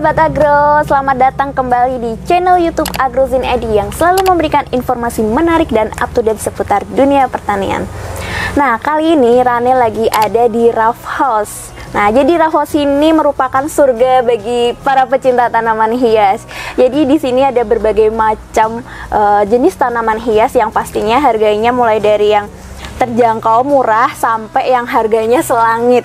Sobat Agro, selamat datang kembali di channel YouTube Agrozin Edi yang selalu memberikan informasi menarik dan up to date seputar dunia pertanian. Nah, kali ini Rane lagi ada di Rough House. Nah, jadi Rough House ini merupakan surga bagi para pecinta tanaman hias. Jadi di sini ada berbagai macam jenis tanaman hias yang pastinya harganya mulai dari yang terjangkau murah sampai yang harganya selangit.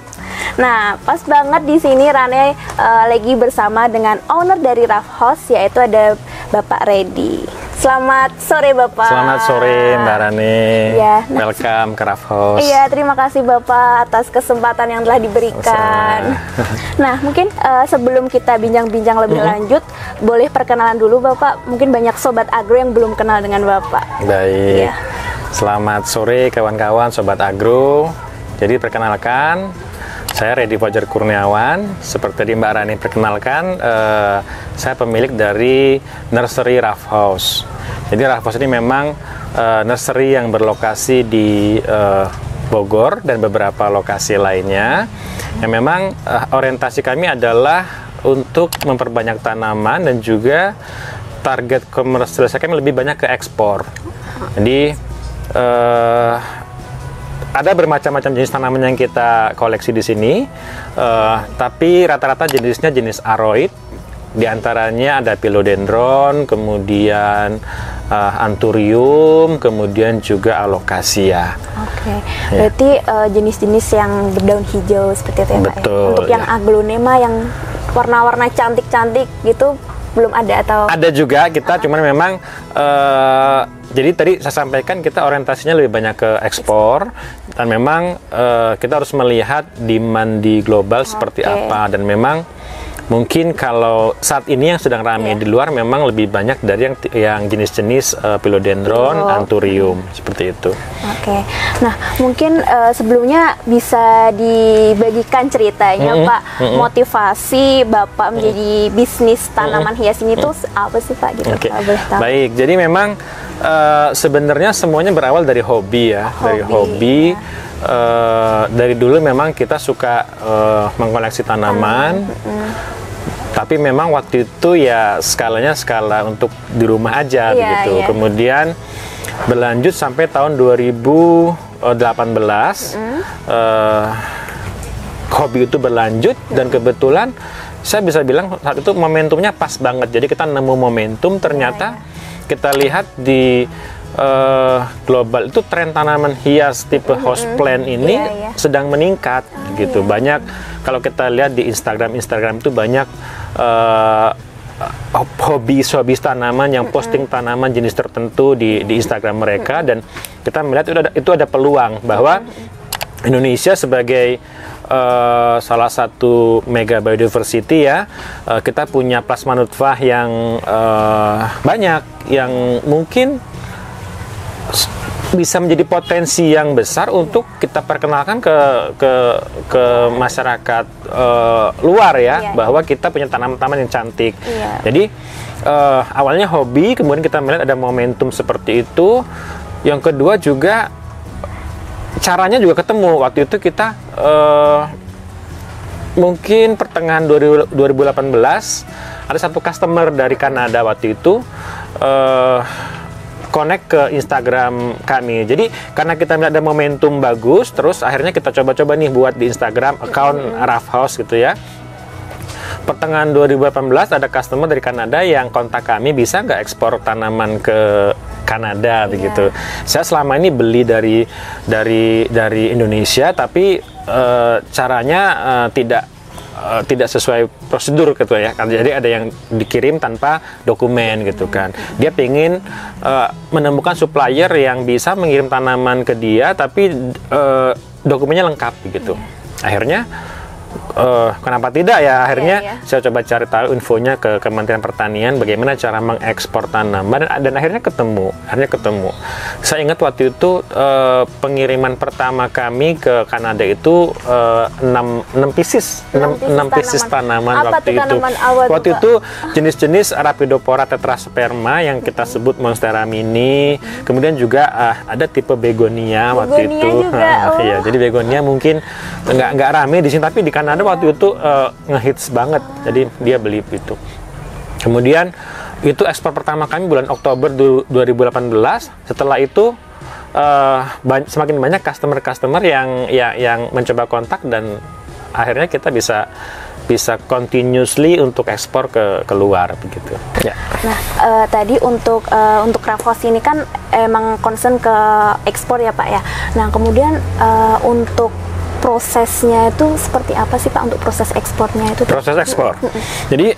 Nah, pas banget di sini Rane lagi bersama dengan owner dari Rough House, yaitu ada Bapak Reddy. Selamat sore Bapak. Selamat sore Mbak Rane. Ya, welcome ke Rough House. Iya, terima kasih Bapak atas kesempatan yang telah diberikan. Nah, mungkin sebelum kita bincang-bincang lebih lanjut, boleh perkenalan dulu Bapak. Mungkin banyak Sobat Agro yang belum kenal dengan Bapak. Baik. Ya. Selamat sore kawan-kawan Sobat Agro. Jadi perkenalkan, saya Reddy Fajar Kurniawan. Seperti tadi Mbak Rani perkenalkan, saya pemilik dari nursery Rough House. Jadi Rough House ini memang nursery yang berlokasi di Bogor dan beberapa lokasi lainnya. Yang memang orientasi kami adalah untuk memperbanyak tanaman dan juga target komersialisasi kami lebih banyak ke ekspor. Jadi ada bermacam-macam jenis tanaman yang kita koleksi di sini, tapi rata-rata jenisnya jenis aroid. Di antaranya ada philodendron, kemudian anthurium, kemudian juga alocasia. Oke, berarti jenis-jenis yang berdaun hijau seperti itu ya Pak? Betul. Ya? Untuk yang aglonema yang warna-warna cantik-cantik gitu belum ada atau? Ada juga kita, cuman memang jadi tadi saya sampaikan kita orientasinya lebih banyak ke ekspor, dan memang kita harus melihat demand di global seperti apa, dan memang mungkin kalau saat ini yang sedang ramai di luar memang lebih banyak dari yang jenis-jenis philodendron, anthurium seperti itu. Oke. Nah, mungkin sebelumnya bisa dibagikan ceritanya Pak, motivasi Bapak menjadi bisnis tanaman hias ini tuh apa sih Pak gitu? Boleh tahu? Baik, jadi memang sebenarnya semuanya berawal dari hobi ya, dari hobi. Dari dulu memang kita suka mengkoleksi tanaman. Tapi memang waktu itu ya skalanya skala untuk di rumah aja gitu. Kemudian berlanjut sampai tahun 2018, hobi itu berlanjut, dan kebetulan saya bisa bilang saat itu momentumnya pas banget. Jadi kita nemu momentum, ternyata kita lihat di global itu tren tanaman hias tipe houseplant ini sedang meningkat gitu. Banyak kalau kita lihat di Instagram itu banyak hobis tanaman yang posting tanaman jenis tertentu di Instagram mereka, dan kita melihat itu ada peluang bahwa Indonesia sebagai salah satu mega biodiversity ya, kita punya plasma nutfah yang banyak, yang mungkin bisa menjadi potensi yang besar untuk kita perkenalkan ke masyarakat luar ya, bahwa kita punya tanaman-tanaman yang cantik. Jadi awalnya hobi, kemudian kita melihat ada momentum seperti itu. Yang kedua juga caranya juga ketemu. Waktu itu kita mungkin pertengahan 2018 ada satu customer dari Kanada waktu itu connect ke Instagram kami. Jadi karena kita melihat ada momentum bagus, terus akhirnya kita coba-coba nih buat di Instagram account Rough House gitu ya. Pertengahan 2018 ada customer dari Kanada yang kontak kami, bisa nggak ekspor tanaman ke Kanada begitu. Saya selama ini beli dari Indonesia, tapi caranya tidak sesuai prosedur gitu ya. Jadi ada yang dikirim tanpa dokumen gitu kan. Dia pengen menemukan supplier yang bisa mengirim tanaman ke dia tapi dokumennya lengkap gitu. Akhirnya kenapa tidak ya, akhirnya saya coba cari tahu infonya ke Kementerian Pertanian bagaimana cara mengekspor tanaman, dan akhirnya ketemu. Saya ingat waktu itu pengiriman pertama kami ke Kanada itu 6 pieces tanaman waktu itu. Waktu itu jenis-jenis Arabidopora tetrasperma yang kita sebut Monstera mini, kemudian juga ada tipe begonia waktu itu. Iya, jadi begonia mungkin nggak rame di sini, tapi di Kanada waktu itu ngehits banget, jadi dia beli itu. Kemudian itu ekspor pertama kami bulan Oktober 2018. Setelah itu semakin banyak customer yang mencoba kontak, dan akhirnya kita bisa continuously untuk ekspor ke luar begitu. Ya. Nah, tadi untuk Raffles ini kan emang concern ke ekspor ya Pak ya. Nah, kemudian untuk prosesnya itu seperti apa sih Pak untuk proses ekspornya itu? Proses ekspor. Jadi,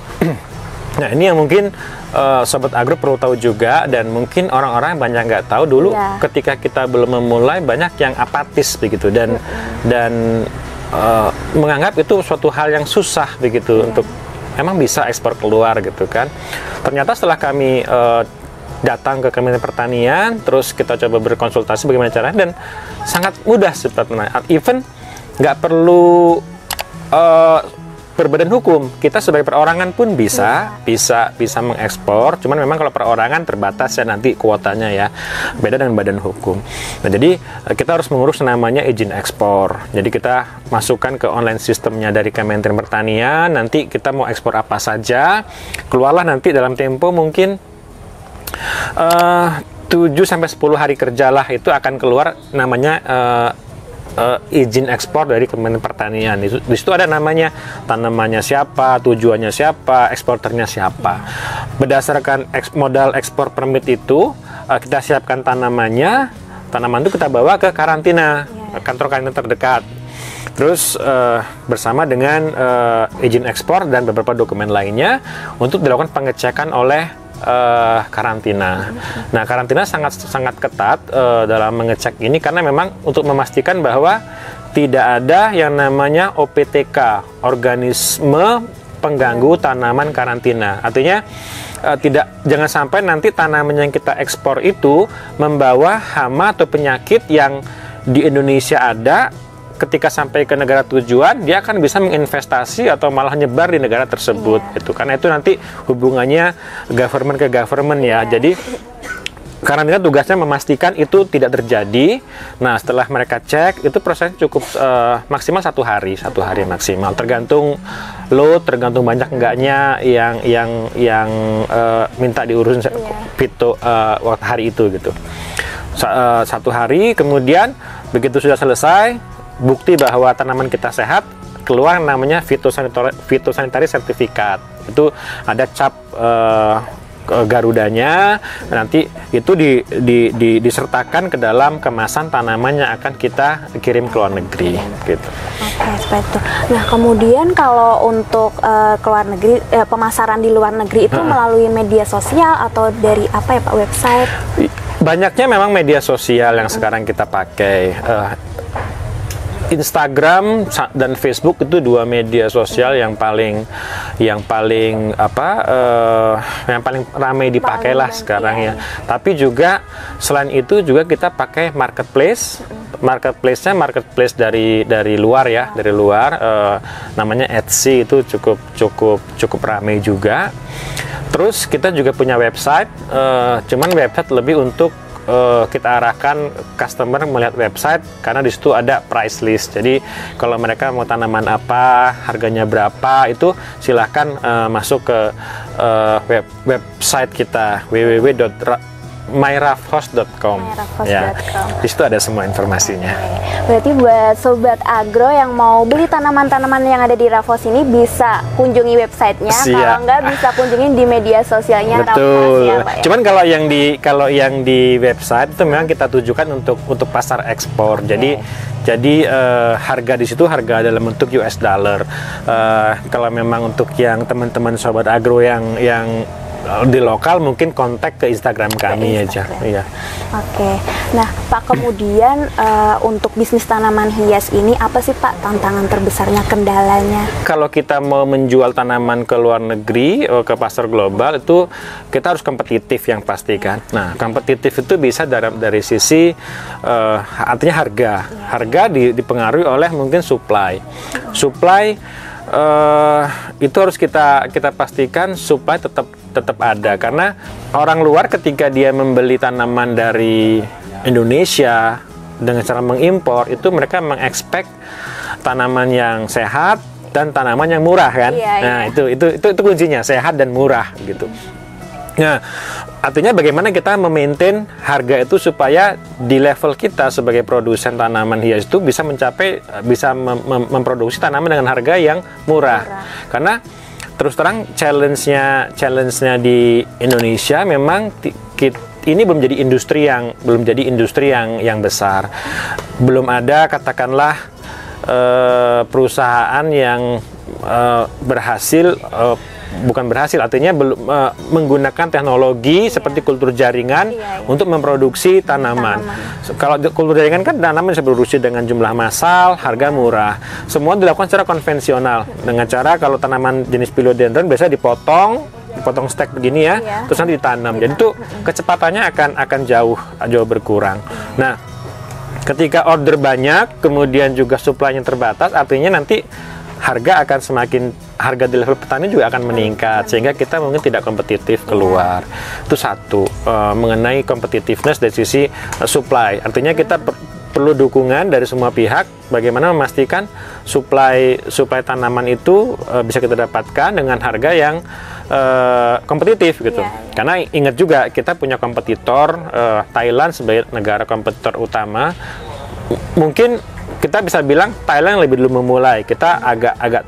nah ini yang mungkin Sobat Agro perlu tahu juga, dan mungkin orang-orang banyak nggak tahu dulu ketika kita belum memulai banyak yang apatis begitu, dan menganggap itu suatu hal yang susah begitu untuk emang bisa ekspor keluar gitu kan. Ternyata setelah kami datang ke Kementerian Pertanian, terus kita coba berkonsultasi bagaimana caranya, dan sangat mudah sebetulnya. Even nggak perlu berbadan hukum, kita sebagai perorangan pun bisa mengekspor. Cuman memang kalau perorangan terbatas ya nanti kuotanya ya, beda dengan badan hukum. Nah, jadi kita harus mengurus namanya izin ekspor. Jadi kita masukkan ke online sistemnya dari Kementerian Pertanian. Nanti kita mau ekspor apa saja, keluarlah nanti dalam tempo mungkin 7-10 hari kerja lah, itu akan keluar namanya izin ekspor dari Kementerian Pertanian. Di situ ada namanya, tanamannya siapa, tujuannya siapa, eksporternya siapa. Berdasarkan modal ekspor permit itu, kita siapkan tanaman itu kita bawa ke karantina, kantor karantina terdekat. Terus bersama dengan izin ekspor dan beberapa dokumen lainnya untuk dilakukan pengecekan oleh karantina. Nah, karantina sangat ketat dalam mengecek ini, karena memang untuk memastikan bahwa tidak ada yang namanya OPTK, organisme pengganggu tanaman karantina. Artinya jangan sampai nanti tanaman yang kita ekspor itu membawa hama atau penyakit yang di Indonesia ada. Ketika sampai ke negara tujuan, dia akan bisa menginvestasi atau malah nyebar di negara tersebut. Itu karena itu nanti hubungannya government ke government ya. Jadi karantina tugasnya memastikan itu tidak terjadi. Nah, setelah mereka cek, itu prosesnya cukup maksimal satu hari maksimal. Tergantung load, tergantung banyak enggaknya yang minta diurusin waktu hari itu gitu. Satu hari, kemudian begitu sudah selesai, bukti bahwa tanaman kita sehat, keluar namanya fitosanitary sertifikat. Itu ada cap Garudanya, nanti itu disertakan ke dalam kemasan tanaman yang akan kita kirim ke luar negeri gitu. Oke, seperti itu. Nah, kemudian kalau untuk ke luar negeri, pemasaran di luar negeri itu melalui media sosial atau dari apa ya Pak, website? Banyaknya memang media sosial yang sekarang kita pakai. Instagram dan Facebook itu dua media sosial yang paling ramai dipakai lah sekarang ya. Tapi juga selain itu juga kita pakai marketplace. Marketplace dari luar ya, namanya Etsy, itu cukup ramai juga. Terus kita juga punya website, cuman website lebih untuk kita arahkan customer melihat website, karena di situ ada price list. Jadi kalau mereka mau tanaman apa, harganya berapa, itu silahkan masuk ke website kita www.myraffles.com. Ya, di situ ada semua informasinya. Berarti buat Sobat Agro yang mau beli tanaman-tanaman yang ada di Raffles ini bisa kunjungi websitenya. Kalau enggak bisa kunjungin di media sosialnya Raffles ya Pak ya. Cuman kalau yang di website itu memang kita tujukan untuk pasar ekspor. Jadi harga di situ harga dalam bentuk US dollar. Kalau memang untuk yang teman-teman Sobat Agro yang di lokal, mungkin kontak ke Instagram kami aja. Iya. Oke. Nah, Pak, kemudian untuk bisnis tanaman hias ini apa sih Pak tantangan terbesarnya, kendalanya? Kalau kita mau menjual tanaman ke luar negeri, ke pasar global, itu kita harus kompetitif yang pasti kan. Nah, kompetitif itu bisa dari sisi artinya harga. Harga dipengaruhi oleh mungkin supply. Itu harus kita pastikan supply tetap ada, karena orang luar ketika dia membeli tanaman dari Indonesia dengan cara mengimpor, itu mereka mengekspek tanaman yang sehat dan tanaman yang murah kan. Nah, itu kuncinya, sehat dan murah gitu. Nah, artinya bagaimana kita memaintain harga itu supaya di level kita sebagai produsen tanaman hias itu bisa memproduksi tanaman dengan harga yang murah. Karena terus terang challenge-nya di Indonesia memang ini belum jadi industri yang besar. Belum ada katakanlah perusahaan yang berhasil, artinya belum menggunakan teknologi seperti kultur jaringan untuk memproduksi tanaman. Kalau kultur jaringan kan tanaman bisa produksi dengan jumlah massal, harga murah. Semua dilakukan secara konvensional dengan cara kalau tanaman jenis philodendron biasanya dipotong stek begini ya, terus nanti ditanam. Jadi itu kecepatannya akan jauh berkurang. Nah, ketika order banyak, kemudian juga supply-nya terbatas, artinya nanti harga di level petani juga akan meningkat, sehingga kita mungkin tidak kompetitif keluar. Itu satu, mengenai competitiveness dari sisi supply. Artinya kita perlu dukungan dari semua pihak bagaimana memastikan supply tanaman itu bisa kita dapatkan dengan harga yang kompetitif gitu. Karena ingat juga kita punya kompetitor Thailand sebagai negara kompetitor utama. Mungkin kita bisa bilang Thailand lebih dulu memulai, kita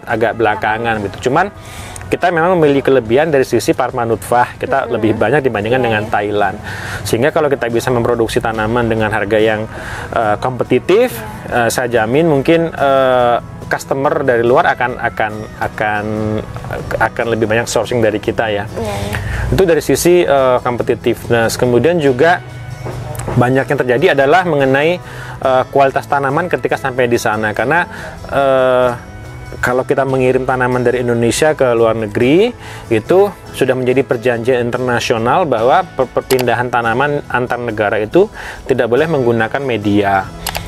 agak belakangan gitu. Cuman kita memang memiliki kelebihan dari sisi Parmanutfah, kita lebih banyak dibandingkan dengan Thailand. Sehingga kalau kita bisa memproduksi tanaman dengan harga yang kompetitif, saya jamin mungkin customer dari luar akan lebih banyak sourcing dari kita ya. Itu dari sisi competitiveness. Kemudian juga banyak yang terjadi adalah mengenai kualitas tanaman ketika sampai di sana, karena kalau kita mengirim tanaman dari Indonesia ke luar negeri itu sudah menjadi perjanjian internasional bahwa perpindahan tanaman antar negara itu tidak boleh menggunakan media,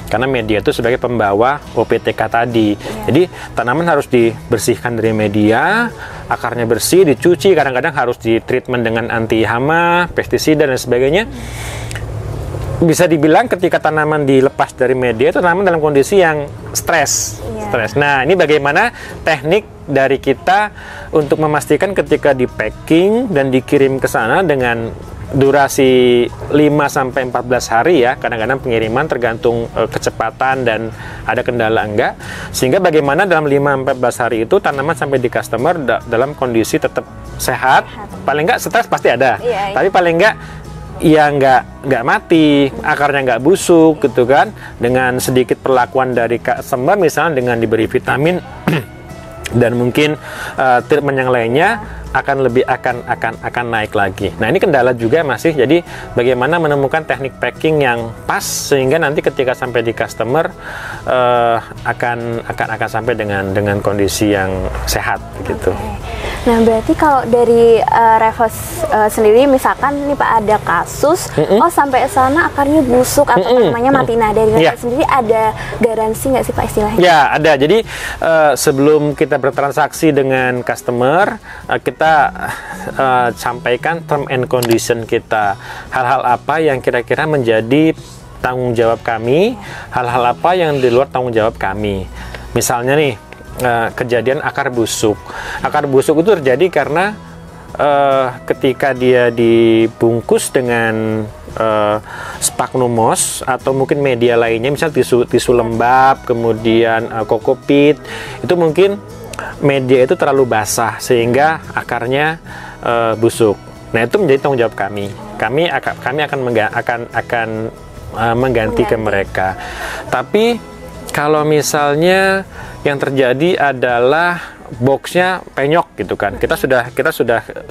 karena media itu sebagai pembawa OPTK tadi. Jadi tanaman harus dibersihkan dari media, akarnya bersih, dicuci, kadang-kadang harus ditreatment dengan anti hama, pestisida dan sebagainya. Bisa dibilang ketika tanaman dilepas dari media itu tanaman dalam kondisi yang stres. Nah, ini bagaimana teknik dari kita untuk memastikan ketika di packing dan dikirim ke sana dengan durasi 5-14 hari ya, kadang-kadang pengiriman tergantung kecepatan dan ada kendala enggak, sehingga bagaimana dalam 5-14 hari itu tanaman sampai di customer dalam kondisi tetap sehat. Paling enggak stres pasti ada, tapi paling enggak ya nggak mati, akarnya nggak busuk gitu kan, dengan sedikit perlakuan dari customer misalnya dengan diberi vitamin dan mungkin treatment yang lainnya akan naik lagi. Nah, ini kendala juga masih, jadi bagaimana menemukan teknik packing yang pas sehingga nanti ketika sampai di customer akan sampai dengan kondisi yang sehat gitu. Nah, berarti kalau dari Raffles sendiri misalkan nih Pak ada kasus, sampai sana akarnya busuk atau namanya mati. Nah, dari Raffles sendiri ada garansi nggak sih Pak istilahnya? Ya, ada. Jadi sebelum kita bertransaksi dengan customer, kita sampaikan term and condition kita. Hal-hal apa yang kira-kira menjadi tanggung jawab kami, hal-hal apa yang di luar tanggung jawab kami. Misalnya nih, kejadian akar busuk. Akar busuk itu terjadi karena ketika dia dibungkus dengan sphagnumos atau mungkin media lainnya, misal tisu lembab, kemudian kokopit, itu mungkin media itu terlalu basah sehingga akarnya busuk. Nah, itu menjadi tanggung jawab kami. Kami akan mengganti ke mereka. Tapi kalau misalnya yang terjadi adalah boxnya penyok gitu kan, kita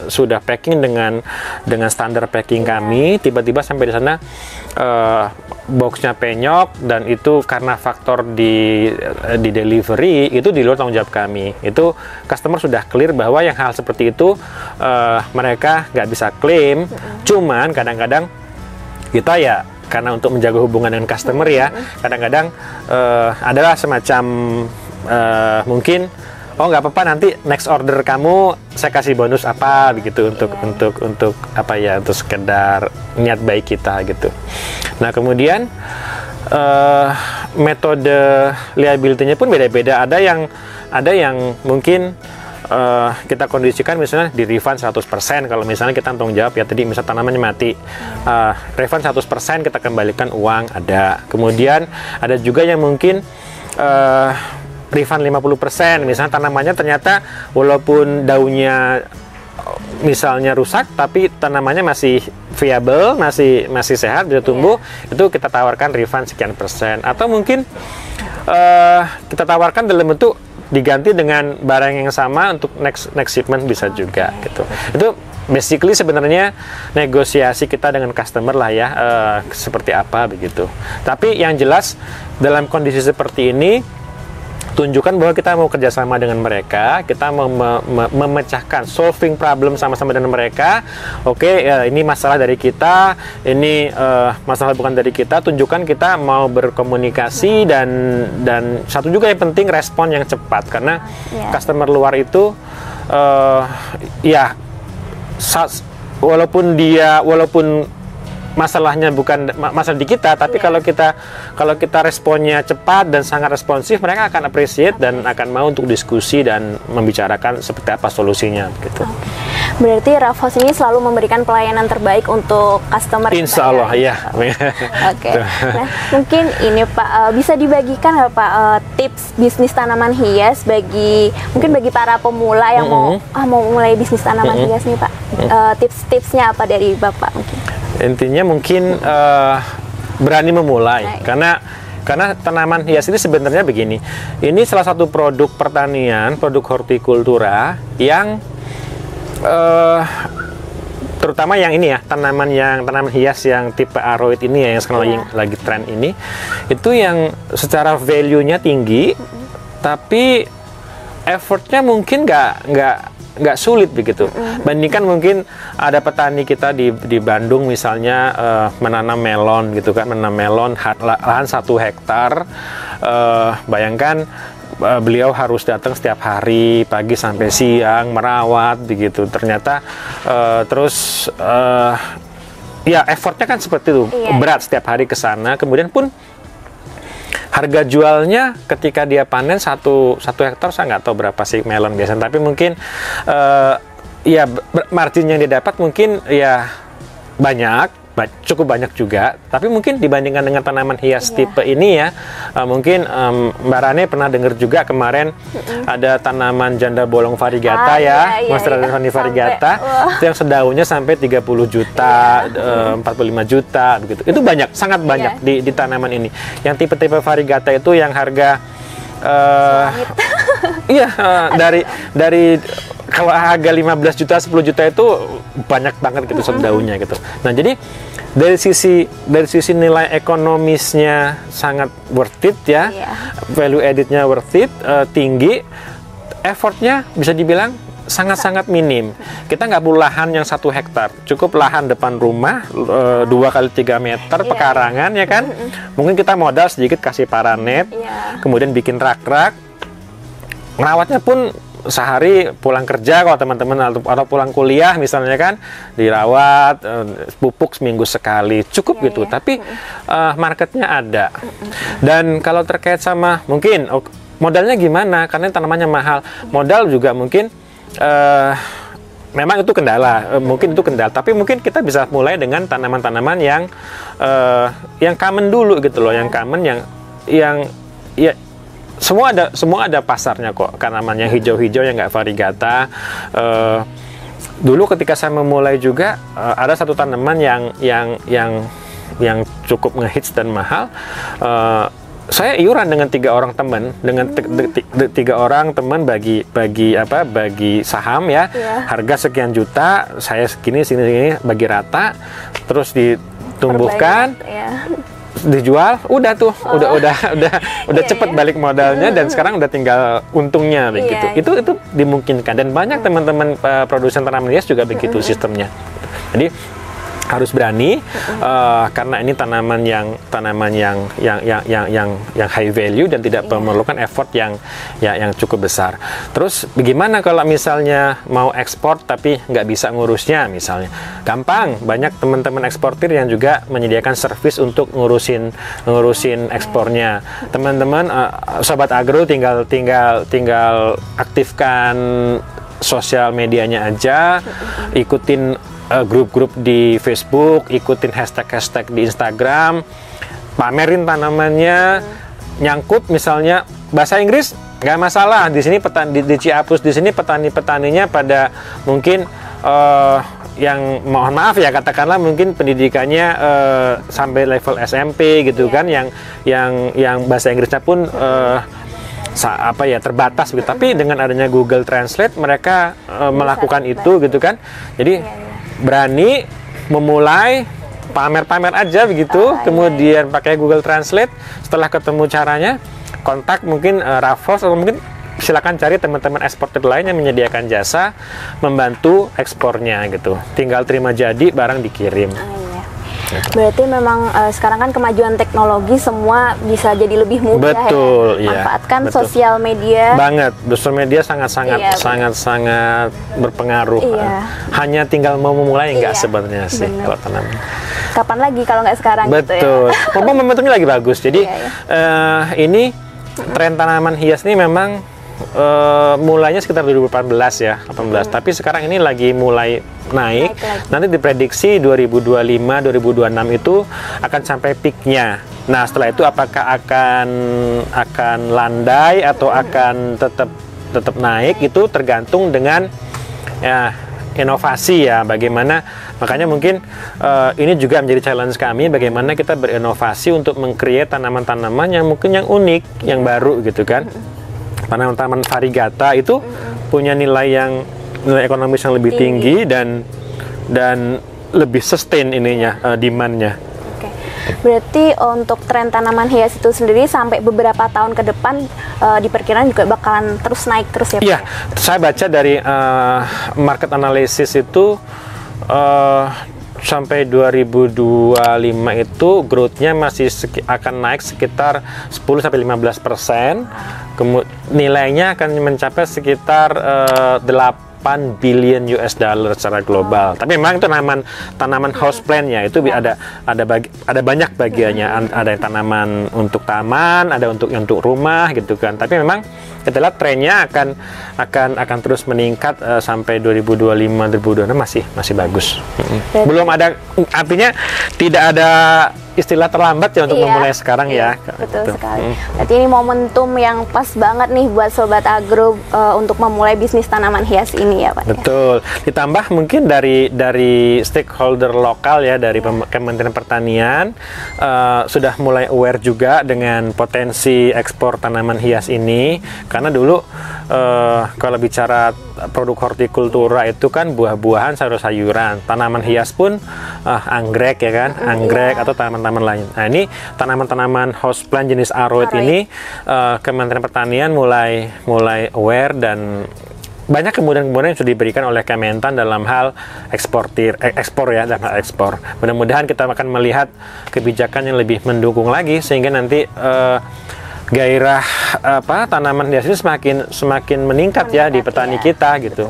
sudah packing dengan standar packing kami, tiba-tiba sampai di sana boxnya penyok, dan itu karena faktor di delivery itu di luar tanggung jawab kami. Itu customer sudah clear bahwa yang hal seperti itu mereka nggak bisa klaim. Cuman kadang-kadang kita ya, karena untuk menjaga hubungan dengan customer ya, kadang-kadang adalah semacam mungkin nggak apa-apa, nanti next order kamu saya kasih bonus apa begitu untuk apa ya, untuk sekedar niat baik kita gitu. Nah, kemudian metode liability-nya pun beda-beda. Ada yang mungkin kita kondisikan misalnya di refund 100% kalau misalnya kita tanggung jawab ya, tadi misal tanamannya mati, refund 100% kita kembalikan uang ada. Kemudian ada juga yang mungkin refund 50%, misalnya tanamannya ternyata walaupun daunnya misalnya rusak tapi tanamannya masih viable, masih sehat, bisa tumbuh, itu kita tawarkan refund sekian persen. Atau mungkin kita tawarkan dalam bentuk diganti dengan barang yang sama untuk next shipment bisa juga gitu. Itu basically sebenarnya negosiasi kita dengan customer lah ya, seperti apa begitu. Tapi yang jelas dalam kondisi seperti ini tunjukkan bahwa kita mau kerjasama dengan mereka, kita mau memecahkan, solving problem sama-sama dengan mereka. Oke, ini masalah dari kita, ini masalah bukan dari kita. Tunjukkan kita mau berkomunikasi dan satu juga yang penting respon yang cepat, karena customer luar itu walaupun masalahnya bukan masalah di kita, tapi kalau kita responnya cepat dan sangat responsif, mereka akan appreciate dan akan mau untuk diskusi dan membicarakan seperti apa solusinya gitu. Berarti Raff House ini selalu memberikan pelayanan terbaik untuk customer. Insya Allah ya. Oke. Nah, mungkin ini Pak bisa dibagikan nggak Pak tips bisnis tanaman hias bagi para pemula yang mau mulai bisnis tanaman hias nih Pak. Tips-tipsnya apa dari Bapak mungkin? Intinya mungkin berani memulai, karena tanaman hias ini sebenarnya begini, ini salah satu produk pertanian, produk hortikultura yang terutama yang ini ya, tanaman hias yang tipe aroid ini ya, yang sekarang lagi tren ini, itu yang secara value-nya tinggi, tapi effortnya mungkin nggak sulit begitu. Bandingkan mungkin ada petani kita di Bandung misalnya menanam melon gitu kan, menanam melon lahan 1 hektar. Bayangkan beliau harus datang setiap hari pagi sampai siang merawat begitu. Ternyata ya effortnya kan seperti itu, berat setiap hari ke sana. Kemudian pun harga jualnya ketika dia panen 1 hektar, saya nggak tahu berapa sih melon biasanya, tapi mungkin ya margin yang dia dapat mungkin ya cukup banyak juga. Tapi mungkin dibandingkan dengan tanaman hias tipe ini ya, mungkin Mbak Rane pernah dengar juga kemarin ada tanaman janda bolong variegata Monstera variegata, itu yang sedaunnya sampai 30 juta, 45 juta begitu. Itu sangat banyak di tanaman ini. Yang tipe-tipe variegata itu yang harga dari kalau harga 15 juta, 10 juta itu banyak banget gitu sedaunnya gitu. Nah, jadi dari sisi nilai ekonomisnya sangat worth it ya. Value added-nya worth it, tinggi. Effortnya bisa dibilang sangat-sangat minim. Kita nggak perlu lahan yang 1 hektar, cukup lahan depan rumah 2 kali 3 meter pekarangan ya kan. Mungkin kita modal sedikit, kasih paranet, kemudian bikin rak-rak. Merawatnya pun sehari pulang kerja kalau teman-teman atau pulang kuliah misalnya kan, dirawat, pupuk seminggu sekali, cukup gitu. Tapi marketnya ada. Dan kalau terkait sama mungkin modalnya gimana, karena tanamannya mahal, modal juga mungkin memang itu kendala, tapi mungkin kita bisa mulai dengan tanaman-tanaman yang common dulu gitu loh, yang common, yang semua ada pasarnya kok, tanaman yang hijau-hijau yang nggak variegata. Dulu ketika saya memulai juga ada satu tanaman yang cukup ngehits dan mahal. Saya iuran dengan 3 orang teman, tiga orang teman bagi saham ya, harga sekian juta, saya segini bagi rata, terus ditumbuhkan, dijual, udah tuh, udah cepet balik modalnya, dan sekarang udah tinggal untungnya begitu. Itu dimungkinkan, dan banyak teman-teman produsen tanaman hias juga begitu sistemnya. Jadi harus berani karena ini tanaman yang high value dan tidak memerlukan effort yang cukup besar. Terus bagaimana kalau misalnya mau ekspor tapi nggak bisa ngurusnya misalnya? Gampang, banyak teman-teman eksportir yang juga menyediakan servis untuk ngurusin ekspornya. Teman-teman sobat agro tinggal aktifkan sosial medianya aja, ikutin grup-grup di Facebook, ikutin hashtag di Instagram, pamerin tanamannya, nyangkut misalnya bahasa Inggris nggak masalah. Di sini di Ciapus di sini petani-petaninya pada mungkin yang mohon maaf ya katakanlah mungkin pendidikannya sampai level SMP gitu kan, yang bahasa Inggrisnya pun terbatas gitu. Tapi dengan adanya Google Translate mereka melakukan itu gitu kan. Jadi berani memulai pamer-pamer aja begitu, kemudian pakai Google Translate. Setelah ketemu caranya, kontak mungkin Raffles atau mungkin silakan cari teman-teman eksportir lain yang menyediakan jasa membantu ekspornya gitu. Tinggal terima jadi, barang dikirim. Berarti memang sekarang kan kemajuan teknologi semua bisa jadi lebih mudah. Betul, ya. Manfaatkan sosial media. Banget, sosial media sangat berpengaruh. Hanya tinggal mau memulai nggak sebenarnya sih kalau tanaman. Kapan lagi kalau nggak sekarang? Betul. Gitu ya? Momentumnya lagi bagus. Jadi ini tren tanaman hias ini memang mulainya sekitar 2018 ya, 18. Tapi sekarang ini lagi mulai naik. Nanti diprediksi 2025-2026 itu akan sampai peaknya. Nah, setelah itu apakah akan landai atau akan tetap naik, itu tergantung dengan inovasi ya. Bagaimana, makanya mungkin ini juga menjadi challenge kami, bagaimana kita berinovasi untuk meng-create tanaman-tanaman yang mungkin yang unik, yang baru gitu kan. Tanaman-tanaman variegata itu punya nilai ekonomis yang lebih tinggi dan lebih sustain ininya, demand-nya. Oke. Berarti untuk tren tanaman hias itu sendiri sampai beberapa tahun ke depan diperkirakan juga bakalan terus naik terus ya Pak? Iya, saya baca dari market analysis itu sampai 2025 itu growth-nya masih akan naik sekitar 10-15%. Nilainya akan mencapai sekitar 8 billion US dollar secara global. Tapi memang itu tanaman houseplant-nya itu ada banyak bagiannya. Ada tanaman untuk taman, ada untuk rumah gitu kan. Tapi memang kita lihat trennya akan terus meningkat sampai 2025-2026 masih bagus. Belum ada, artinya tidak ada istilah terlambat ya untuk memulai sekarang ya. Betul sekali. Berarti ini momentum yang pas banget nih buat Sobat Agro untuk memulai bisnis tanaman hias ini ya Pak. Betul. Ditambah mungkin dari stakeholder lokal ya, dari Kementerian Pertanian sudah mulai aware juga dengan potensi ekspor tanaman hias ini. Karena dulu kalau bicara produk hortikultura itu kan buah-buahan, sayur-sayuran. Tanaman hias pun anggrek ya kan, anggrek atau tanaman lain. Nah, ini tanaman-tanaman houseplant jenis aroid ini Kementerian Pertanian mulai aware dan banyak kemudahan yang sudah diberikan oleh Kementan dalam hal ekspor ya, dalam hal ekspor. Mudah-mudahan kita akan melihat kebijakan yang lebih mendukung lagi sehingga nanti gairah tanaman hias ini semakin meningkat ya di petani kita gitu.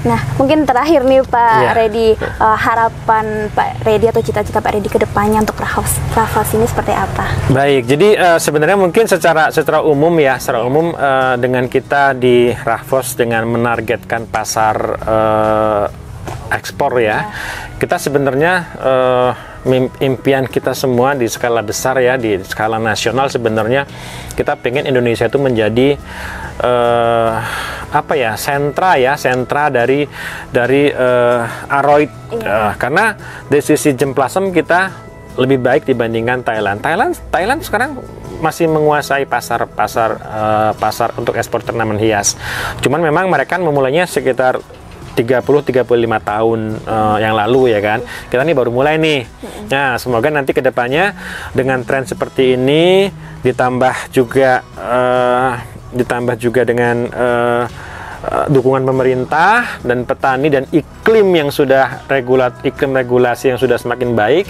Nah, mungkin terakhir nih Pak Reddy, harapan Pak Reddy atau cita-cita Pak Reddy ke depannya untuk Raffles ini seperti apa? Baik, jadi sebenarnya mungkin secara umum ya, dengan kita di Raffles dengan menargetkan pasar ekspor ya, kita sebenarnya impian kita semua di skala besar ya, di skala nasional sebenarnya kita pengen Indonesia itu menjadi sentra dari aroid, karena dari sisi jemplasem kita lebih baik dibandingkan Thailand sekarang masih menguasai pasar untuk ekspor tanaman hias. Cuman memang mereka memulainya sekitar 30-35 tahun yang lalu ya kan. Kita nih baru mulai nih. Nah, semoga nanti kedepannya dengan tren seperti ini ditambah juga dengan dukungan pemerintah dan petani dan iklim yang sudah iklim regulasi yang sudah semakin baik,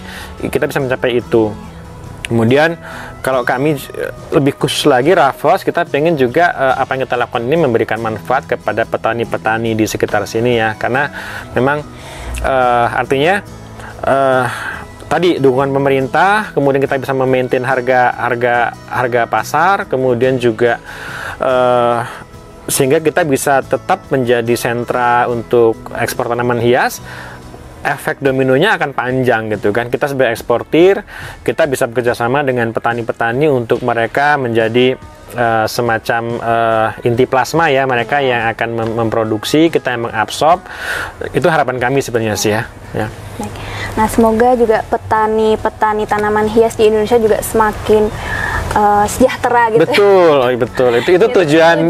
kita bisa mencapai itu. Kemudian kalau kami lebih khusus lagi Raffles, kita pengen juga apa yang kita lakukan ini memberikan manfaat kepada petani-petani di sekitar sini ya, karena memang artinya tadi dukungan pemerintah, kemudian kita bisa memaintain harga pasar, kemudian juga sehingga kita bisa tetap menjadi sentra untuk ekspor tanaman hias. Efek dominonya akan panjang gitu kan. Kita sebagai eksportir, kita bisa bekerjasama dengan petani-petani untuk mereka menjadi semacam inti plasma ya, mereka yang akan memproduksi, kita yang mengabsorb. Itu harapan kami sebenarnya sih ya. Nah, semoga juga petani tanaman hias di Indonesia juga semakin sejahtera gitu. Betul. Itu tujuan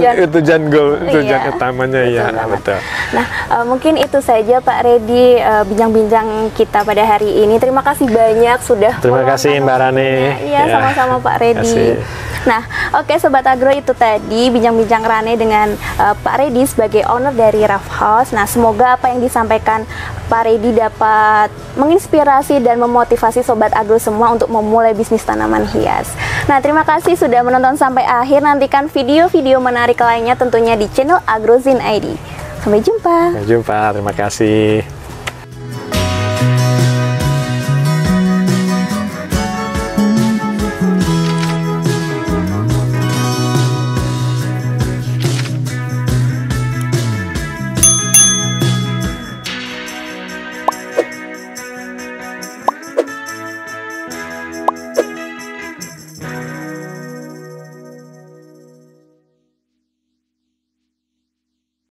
goal, tujuan utamanya ya. Betul. Nah, mungkin itu saja Pak Reddy bincang-bincang kita pada hari ini. Terima kasih banyak sudah. Terima kasih Mbak Rane. Iya, sama-sama Pak Reddy. Nah, oke Sobat Agro, itu tadi bincang-bincang Rane dengan Pak Reddy sebagai owner dari Raffles. Nah, semoga apa yang disampaikan Pak Reddy dapat menginspirasi dan memotivasi Sobat Agro semua untuk memulai bisnis tanaman hias. Nah, terima kasih sudah menonton sampai akhir. Nantikan video-video menarik lainnya tentunya di channel AgroZine ID. Sampai jumpa. Terima kasih.